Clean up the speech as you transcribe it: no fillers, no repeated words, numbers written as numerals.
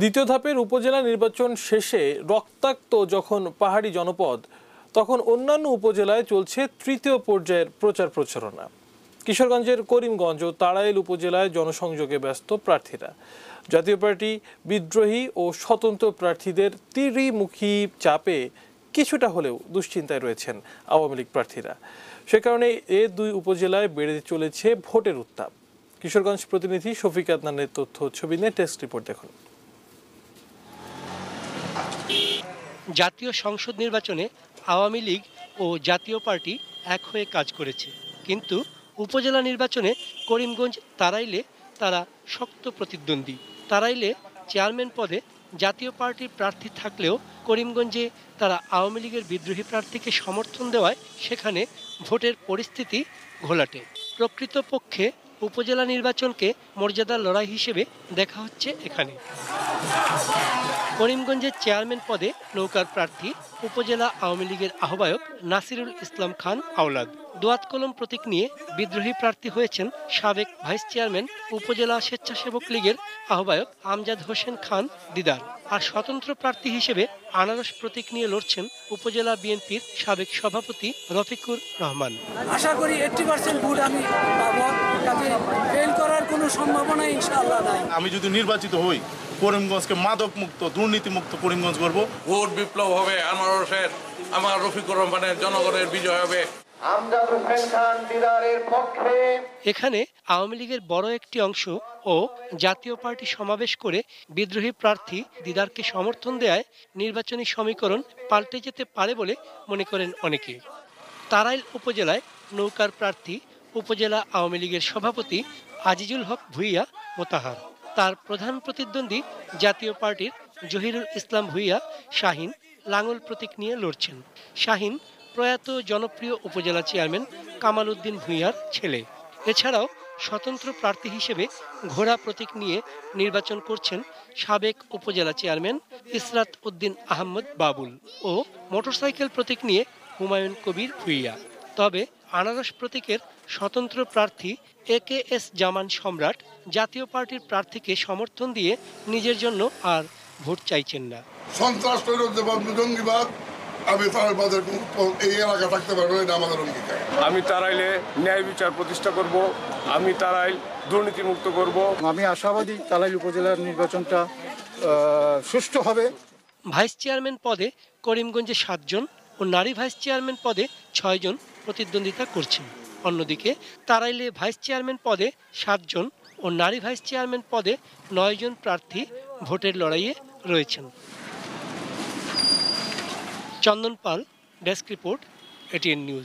দ্বিতীয় ধাপের উপজেলা নির্বাচন শেষে রক্তাক্ত যখন পাহাড়ি জনপদ, তখন অন্যান্য উপজেলায় চলছে তৃতীয় পর্যায়ের প্রচার প্রচারণা। কিশোরগঞ্জের করিমগঞ্জ ও তাড়াইল উপজেলায় জনসংযোগে ব্যস্ত প্রার্থীরা। জাতীয় পার্টি বিদ্রোহী ও স্বতন্ত্র প্রার্থীদের ত্রিমুখী চাপে কিছুটা হলেও দুশ্চিন্তায় রয়েছেন আওয়ামী লীগ প্রার্থীরা। সে কারণে এ দুই উপজেলায় বেড়ে চলেছে ভোটের উত্তাপ। কিশোরগঞ্জ প্রতিনিধি শফিক আদনানের তথ্য ছবি নিয়ে টেস্ট রিপোর্ট দেখুন। জাতীয় সংসদ নির্বাচনে আওয়ামী লীগ ও জাতীয় পার্টি এক হয়ে কাজ করেছে, কিন্তু উপজেলা নির্বাচনে করিমগঞ্জ তাড়াইলে তারা শক্ত প্রতিদ্বন্দ্বী। তাড়াইলে চেয়ারম্যান পদে জাতীয় পার্টির প্রার্থী থাকলেও করিমগঞ্জে তারা আওয়ামী লীগের বিদ্রোহী প্রার্থীকে সমর্থন দেওয়ায় সেখানে ভোটের পরিস্থিতি ঘোলাটে। প্রকৃতপক্ষে উপজেলা নির্বাচনকে মর্যাদার লড়াই হিসেবে দেখা হচ্ছে এখানে। করিমগঞ্জের চেয়ারম্যান পদে নৌকার প্রার্থী উপজেলা আওয়ামী লীগের আহ্বায়ক নাসিরুল ইসলাম খান আওলাদ। দোয়াত কলম প্রতীক নিয়ে বিদ্রোহী প্রার্থী হয়েছেন সাবেক ভাইস চেয়ারম্যান উপজেলা স্বেচ্ছাসেবক লীগের আহ্বায়ক আমজাদ হোসেন খান দিদার। আর স্বতন্ত্র প্রার্থী হিসেবে আনারস প্রতীক নিয়ে লড়ছেন উপজেলা বিএনপির সাবেক সভাপতি রফিকুর রহমান। আশা করি 80% ভোট আমি পাবো, তাতে ফেল করার কোনো সম্ভাবনা ইনশাআল্লাহ নাই। আমি যদি নির্বাচিত হই, করিমগঞ্জকে মাদক মুক্ত, দুর্নীতি মুক্ত করিমগঞ্জ করব। ভোট বিপ্লব হবে, আমার রফিকুর রহমানের জনগণের বিজয় হবে। এখানে আওয়ামী লীগের বড় একটি অংশ ও জাতীয় পার্টি সমাবেশ করে বিদ্রোহী প্রার্থী দিদারকে সমর্থন দেয়ায় নির্বাচনী সমীকরণ পাল্টে যেতে পারে বলে মনে করেন অনেকে। তাড়াইল উপজেলায় নৌকার প্রার্থী উপজেলা আওয়ামী লীগের সভাপতি আজিজুল হক ভূঁইয়া মোতাহার। তার প্রধান প্রতিদ্বন্দ্বী জাতীয় পার্টির জহিরুল ইসলাম ভূঁইয়া শাহিন লাঙল প্রতীক নিয়ে লড়ছেন। শাহিন প্রয়াত জনপ্রিয় উপজেলা চেয়ারম্যান কামাল উদ্দিন ভূঁইয়ার ছেলে। এছাড়াও স্বতন্ত্র প্রার্থী হিসেবে ঘোড়া প্রতীক নিয়ে নির্বাচন করছেন সাবেক উপজেলা চেয়ারম্যান ইসরাত উদ্দিন আহমদ বাবুল ও মোটরসাইকেল প্রতীক নিয়ে হুমায়ুন কবির ভূঁইয়া। তবে আনারস প্রতীকের স্বতন্ত্র প্রার্থী AKS জামান সম্রাট জাতীয় পার্টির প্রার্থীকে সমর্থন দিয়ে নিজের জন্য আর ভোট চাইছেন না। সন্ত্রাস, জঙ্গিবাদ, আমি তারাইবাদের এই এলাকা থাকতে পারবো না, আমাদের অঙ্গীকার। আমি তারাইলে ন্যায় বিচার প্রতিষ্ঠা করব, আমি তারাইল দুর্নীতি মুক্ত করব। আমি আশাবাদী তারাইল উপজেলার নির্বাচনটা সুষ্ঠু হবে। ভাইস চেয়ারম্যান পদে করিমগঞ্জে 7 জন ও নারী ভাইস চেয়ারম্যান পদে 6 জন প্রতিদ্বন্দ্বিতা করছেন। অন্যদিকে তারাইলে ভাইস চেয়ারম্যান পদে 7 জন ও নারী ভাইস চেয়ারম্যান পদে 9 জন প্রার্থী ভোটের লড়াইয়ে রয়েছেন। চন্দন পাল, ডেস্ক রিপোর্ট, ATN নিউজ।